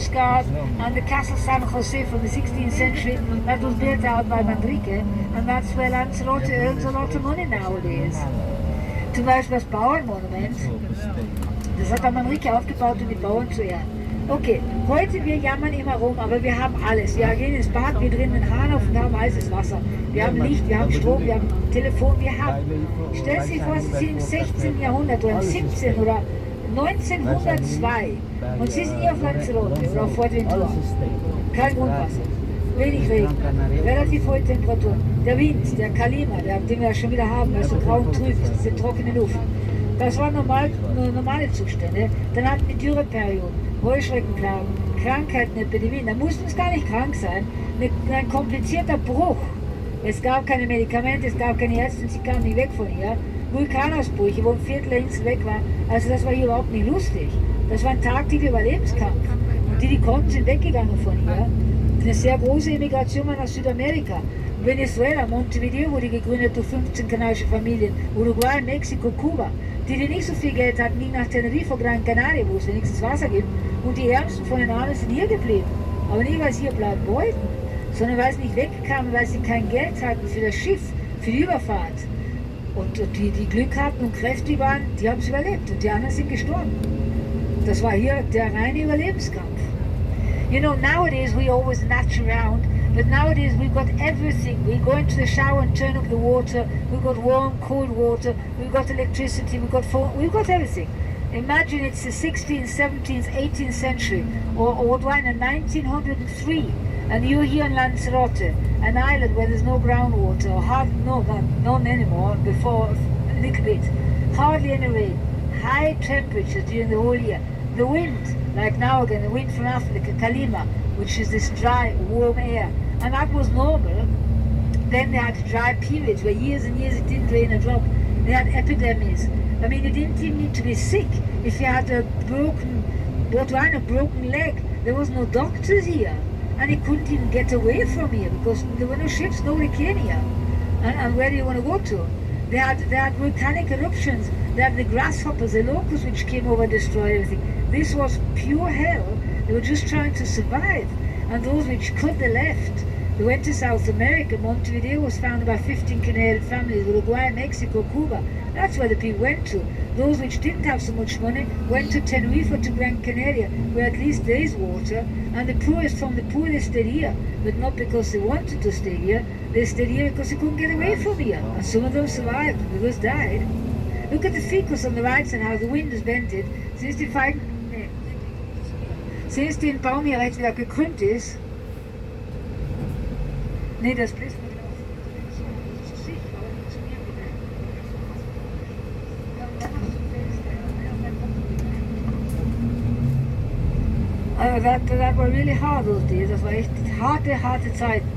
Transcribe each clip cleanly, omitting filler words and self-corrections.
Coast Guard and the Castle San Jose from the 16th century that was built out by Manrique, and that's where Lanzarote earns a lot of money nowadays. Zum Beispiel das Bauernmonument, das hat der Manrique aufgebaut, um die Bauern zu ehren. Okay, heute wir jammern immer rum, aber wir haben alles. Wir gehen ins Bad, wir drehen den Hahn auf und haben heißes Wasser. Wir haben Licht, wir haben Strom, wir haben Telefon, wir haben. Stell dir vor, Sie sind im 16. Jahrhundert oder im 17. oder 1902 und Sie sind hier auf Lanzarote oder auf Fuerteventura. Kein Grundwasser, wenig Regen, relativ hohe Temperaturen. Der Wind, der Kalima, den wir ja schon wieder haben, also grau und trüb, diese trockene Luft. Das waren normale Zustände. Dann hatten wir Dürreperioden, Heuschreckenplagen, Krankheiten, Epidemien. Da mussten es gar nicht krank sein. Ein komplizierter Bruch. Es gab keine Medikamente, es gab keine Ärzte, sie kamen nicht weg von hier. Vulkanausbrüche, wo ein Viertel der Insel weg war. Also das war hier überhaupt nicht lustig. Das war ein tagtäglicher Überlebenskampf. Und die konnten, sind weggegangen von hier. Eine sehr große Emigration war nach Südamerika. Venezuela, Montevideo wurde gegründet durch 15 kanadische Familien. Uruguay, Mexiko, Kuba. Die nicht so viel Geld hatten, gingen nach Tenerife, Gran Canaria, wo es wenigstens Wasser gibt. Und die Ärmsten von den Armen sind hier geblieben. Aber nicht, weil sie hier bleiben wollten, sondern weil sie nicht wegkamen, weil sie kein Geld hatten für das Schiff, für die Überfahrt. Und die Glück hatten und kräftig waren, die haben es überlebt und die anderen sind gestorben. Das war hier der reine Überlebenskampf. You know, nowadays we always natch around, but nowadays we've got everything. We go into the shower and turn up the water. We've got warm, cold water. We've got electricity. We've got phone. We've got everything. Imagine it's the 16th, 17th, 18th century, or what wine in 1903, and you're here in Lanzarote, an island where there's no groundwater, or none anymore. Before a little bit, hardly any rain, high temperatures during the whole year. The wind, like now again, the wind from Africa, Kalima, which is this dry, warm air, and that was normal. Then they had dry periods where years and years it didn't rain a drop. They had epidemics. I mean, you didn't even need to be sick. If you had a broken leg, there was no doctors here, and you couldn't even get away from here because there were no ships, nobody came here. And where do you want to go to? They had volcanic eruptions. They had the grasshoppers, the locusts, which came over and destroyed everything. This was pure hell. They were just trying to survive. And those which could, they left. They went to South America. Montevideo was founded by 15 Canadian families. Uruguay, Mexico, Cuba. That's where the people went to. Those which didn't have so much money went to Tenerife or to Gran Canaria, where at least there is water. And the poorest from the poor, they stayed here. But not because they wanted to stay here. They stayed here because they couldn't get away from here. And some of them survived, the others died. Look at the ficus on the right side, how the wind has bent it. Siehst du den Baum hier rechts, wie er gekrümmt ist? Nee, das bläst mir drauf. Also that were really hard those days. Das war echt harte Zeiten.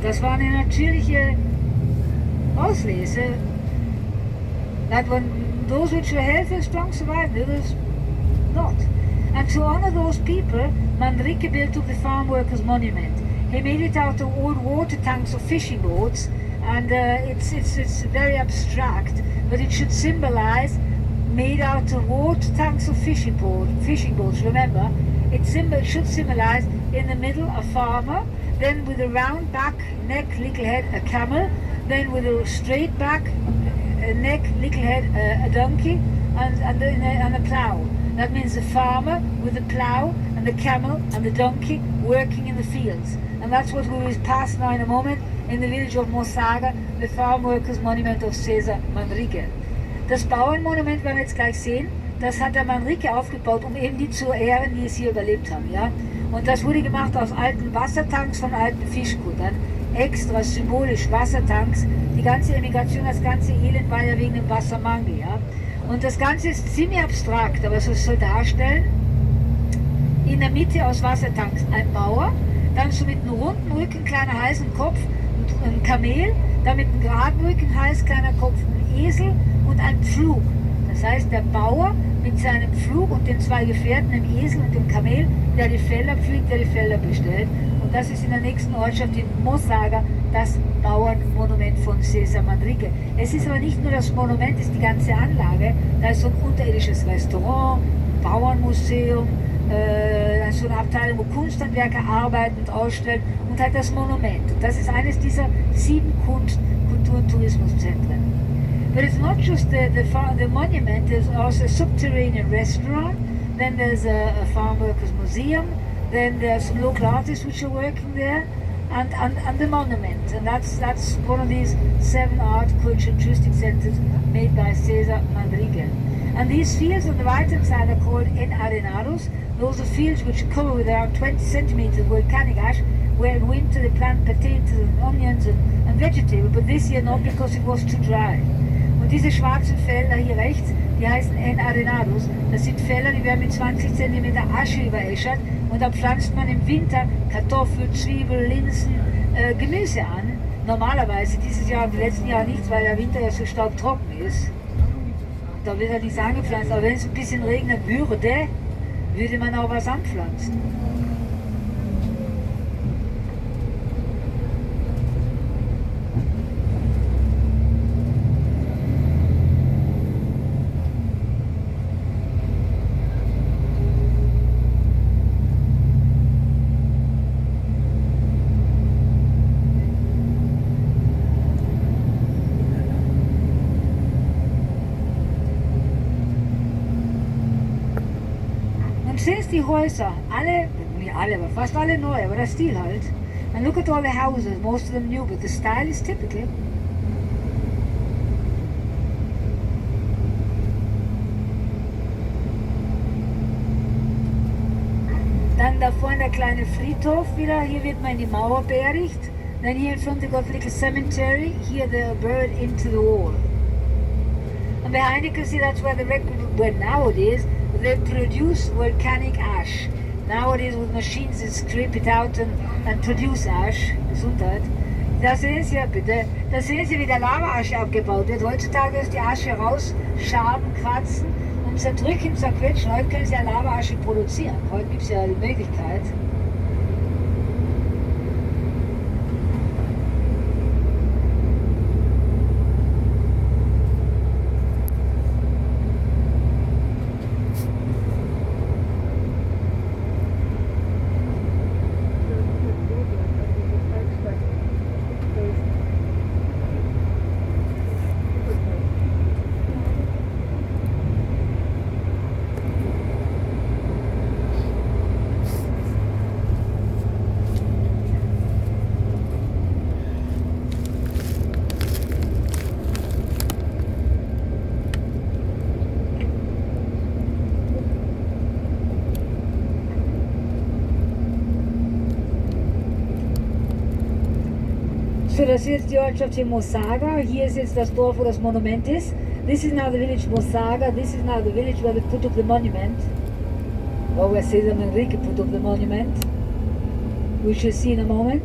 Das war eine natürliche Auslese. That when those which were healthy and strong survived, the others not. And to honor those people, Manrique built up the Farm Workers Monument. He made it out of old water tanks of fishing boats, and it's very abstract, but it should symbolize made out of water tanks of fishing boats. Remember, it should symbolize in the middle a farmer, then with a round back, neck, little head, a camel, then with a straight back, a neck, little head, a donkey, and a plow. That means the farmer with the plow and the camel and the donkey working in the fields. And that's what we will pass now in a moment in the village of Mosaga, the Farm Workers Monument of Cesar Manrique. Das Bauernmonument werden wir jetzt gleich sehen. Das hat der Manrique aufgebaut, um eben die zu ehren, die es hier überlebt haben. Ja? Und das wurde gemacht aus alten Wassertanks von alten Fischkuttern. Extra symbolisch Wassertanks. Die ganze Emigration, das ganze Elend war ja wegen dem Wassermangel. Ja? Und das Ganze ist ziemlich abstrakt, aber es soll darstellen, in der Mitte aus Wassertanks ein Bauer, dann so mit einem runden Rücken, kleiner Hals und Kopf, ein Kamel, dann mit einem geraden Rücken, Hals, kleiner Kopf, ein Esel und ein Pflug. Das heißt, der Bauer mit seinem Pflug und den zwei Gefährten, dem Esel und dem Kamel, der die Felder pflügt, der die Felder bestellt. Und das ist in der nächsten Ortschaft in Mosaga das Bauernmonument von Cesar Manrique. Es ist aber nicht nur das Monument, es ist die ganze Anlage. Da ist so ein unterirdisches Restaurant, Bauernmuseum, so eine Abteilung, wo Kunsthandwerker arbeiten und ausstellen und halt das Monument. Und das ist eines dieser 7 Kultur- und Tourismuszentren. But it's not just the monument, there's also a subterranean restaurant, then there's a farm workers museum, then there's some local artists which are working there, and the monument. And that's one of these 7 art, culture and touristic centers made by Cesar Manrique. And these fields on the right hand side are called enarenados. Those are fields which are covered with around 20 centimeters of volcanic ash, where in winter they plant potatoes and onions and vegetables, but this year not because it was too dry. Und diese schwarzen Felder hier rechts, die heißen enarenados. Das sind Felder, die werden mit 20 cm Asche überäschert und da pflanzt man im Winter Kartoffeln, Zwiebeln, Linsen, Gemüse an. Normalerweise dieses Jahr und die letzten Jahre nichts, weil der Winter ja so staubtrocken ist. Da wird ja nichts angepflanzt, aber wenn es ein bisschen regnen würde, würde man auch was anpflanzen. Since die Häuser, nicht alle, aber fast alle neu, aber der Stil halt. And look at all the houses, most of them new, but the style is typical. Dann da vorne der kleine Friedhof wieder, hier wird man in die Mauer beerdigt. Then here in front they got a little cemetery, here they're buried into the wall. And behind you can see that's where the record, where nowadays, they produce volcanic ash. Nowadays with machines they scrape it out and produce ash. Gesundheit. Da sehen Sie ja bitte, da sehen Sie, wie der Lava-Asche abgebaut wird. Heutzutage ist die Asche rausschaben, kratzen und zerdrücken, zerquetschen. Heute können Sie ja Lava-Asche produzieren. Heute gibt es ja die Möglichkeit. So, das ist jetzt die Ortschaft hier Mosaga. Hier ist jetzt das Dorf, wo das Monument ist. This is now the village Mosaga. This is now the village where they put up the monument. Or where Cesar Manrique put up the monument. We shall see in a moment.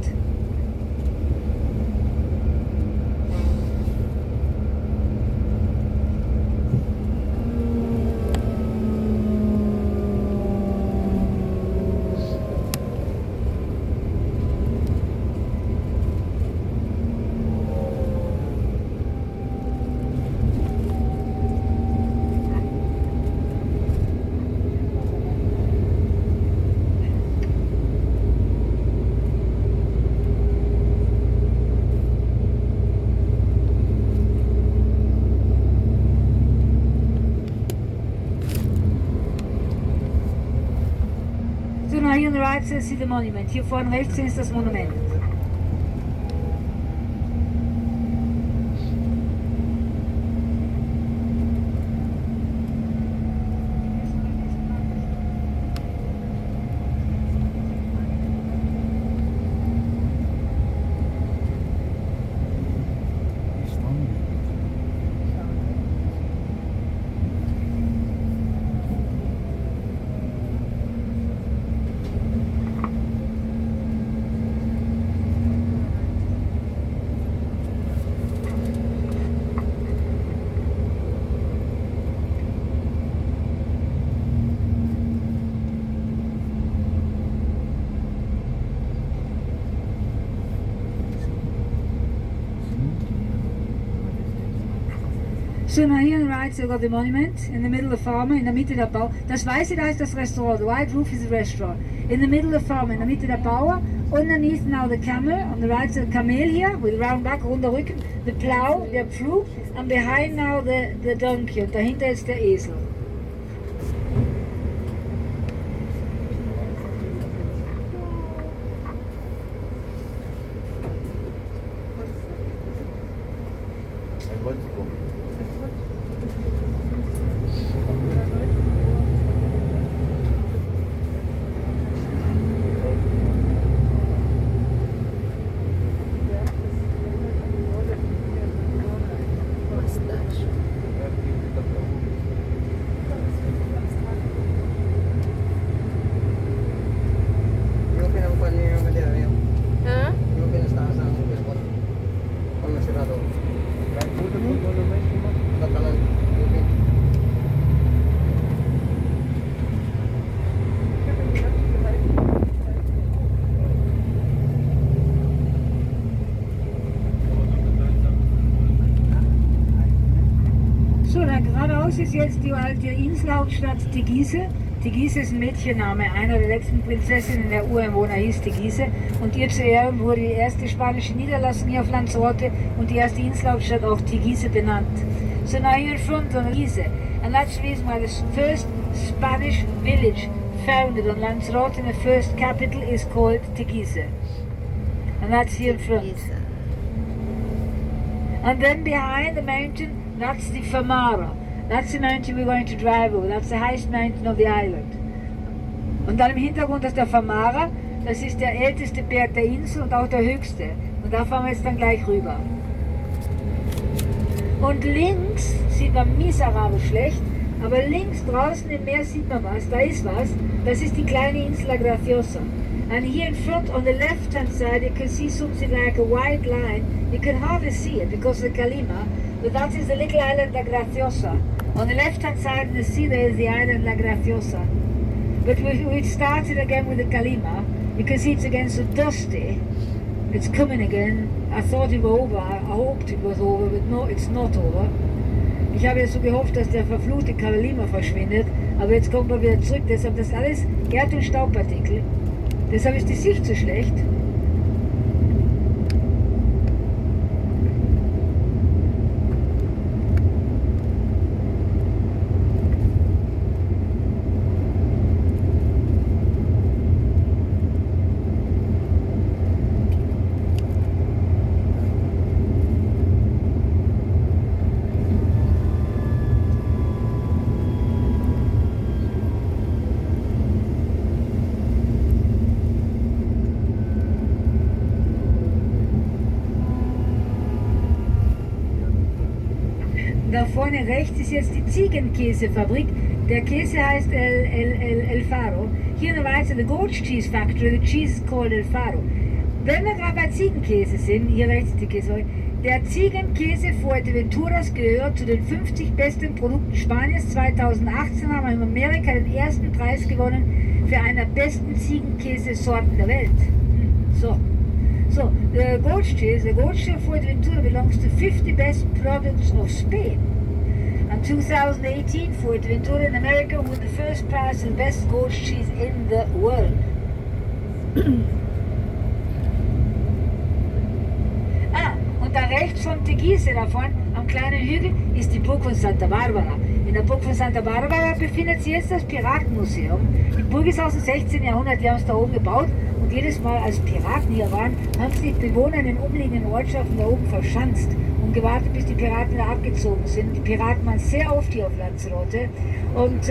So, now here on the right side see the monument. Hier vorne rechts ist das Monument. So now here on the right side, you've got the monument, in the middle the farmer, in der Mitte der Bauer. Das weiße da ist das Restaurant, the white roof is the restaurant. In the middle the farmer, in der Mitte der Bauer. Underneath now the camel, on the right side camel here, with round back, runder Rücken, the plow, der Pflug, and behind now the donkey, und dahinter ist der Esel. Geradeaus ist jetzt die alte Inselhauptstadt Teguise. Teguise ist ein Mädchenname. Einer der letzten Prinzessinnen der Ureinwohner hieß Teguise. Und ihr zu Ehren wurde die erste spanische Niederlassung hier auf Lanzarote und die erste Inselhauptstadt auch Teguise benannt. So now you're in front of Teguise. And that's the reason why the first Spanish village founded on Lanzarote and the first capital is called Teguise. And that's here in front. And then behind the mountain, that's the Famara. That's the mountain we're going to drive over. That's the highest mountain of the island. Und dann im Hintergrund ist der Famara. Das ist der älteste Berg der Insel und auch der höchste. Und da fahren wir jetzt dann gleich rüber. Und links sieht man miserabel schlecht, aber links draußen im Meer sieht man was. Da ist was. Das ist die kleine Insel Lagrangiosa. And here in front on the left hand side you can see something like a white line. You can hardly see it because of the Calima, but that is the little island Lagrangiosa. On the left hand side in the sea there is the island Lagrangiosa. But we started again with the Calima. You can see it's again so dusty. It's coming again. I thought it was over. I hoped it was over, but no, it's not over. Ich habe ja so gehofft, dass der verfluchte Calima verschwindet, aber jetzt kommt er wieder zurück. Deshalb das alles Erd- und Staubpartikel. Deshalb ist die Sicht so schlecht. Da vorne rechts ist jetzt die Ziegenkäsefabrik. Der Käse heißt El Faro. Hier in der Weize, the goat cheese factory, the cheese is called El Faro. Wenn wir gerade bei Ziegenkäse sind, hier rechts ist die Käse, der Ziegenkäse Fuerteventuras gehört zu den 50 besten Produkten Spaniens. 2018 haben wir in Amerika den ersten Preis gewonnen für einen der besten Ziegenkäsesorten der Welt. So, the goat cheese Fuerteventura belongs to 50 best products of Spain. And 2018, Fuerteventura in America won the first prize for the best goat cheese in the world. Und da rechts von Teguise davon, am kleinen Hügel, ist die Burg von Santa Barbara. In der Burg von Santa Barbara befindet sich jetzt das Piratenmuseum. Die Burg ist aus dem 16. Jahrhundert, die haben es da oben gebaut. Und jedes Mal, als Piraten hier waren, haben sich die Bewohner in den umliegenden Ortschaften da oben verschanzt und gewartet, bis die Piraten wieder abgezogen sind. Die Piraten waren sehr oft hier auf Lanzarote. Und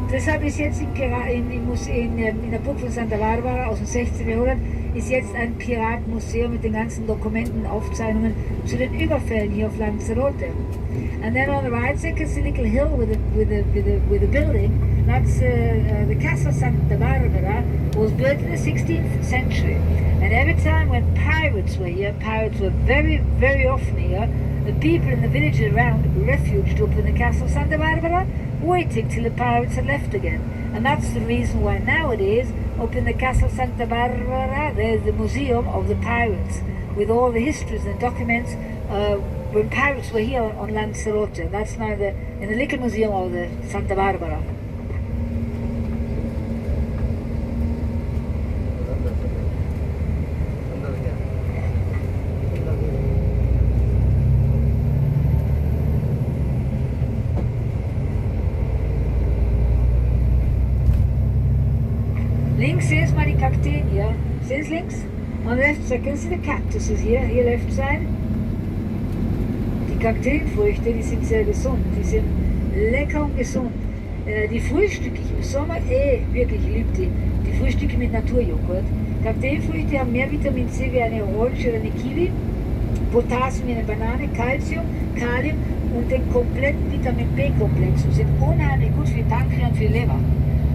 deshalb ist jetzt in der Burg von Santa Barbara aus dem 16. Jahrhundert ist jetzt ein Piratenmuseum mit den ganzen Dokumenten und Aufzeichnungen zu den Überfällen hier auf Lanzarote. And then on the right side, you can see a little hill with a building. That's the Castle Santa Barbara was built in the 16th century. And every time when pirates were here, pirates were very, very often here, the people in the villages around refuged up in the Castle Santa Barbara, waiting till the pirates had left again. And that's the reason why nowadays, up in the Castle Santa Barbara, there's the Museum of the Pirates, with all the histories and documents when pirates were here on Lanzarote. That's now in the Liquor Museum of the Santa Barbara. Links sehen Sie mal die Kakteen hier. Sehen Sie links? On the left side, can you see the cactuses here left side? Die Kakteenfrüchte, die sind sehr gesund. Die sind lecker und gesund. Die frühstücke ich im Sommer wirklich lieb die. Die frühstücke mit Naturjoghurt. Kakteenfrüchte haben mehr Vitamin C wie eine Orange oder eine Kiwi, Potassium wie eine Banane, Calcium, Kalium und den kompletten Vitamin B-Komplex und sind unheimlich gut für die Pankreas und für die Leber.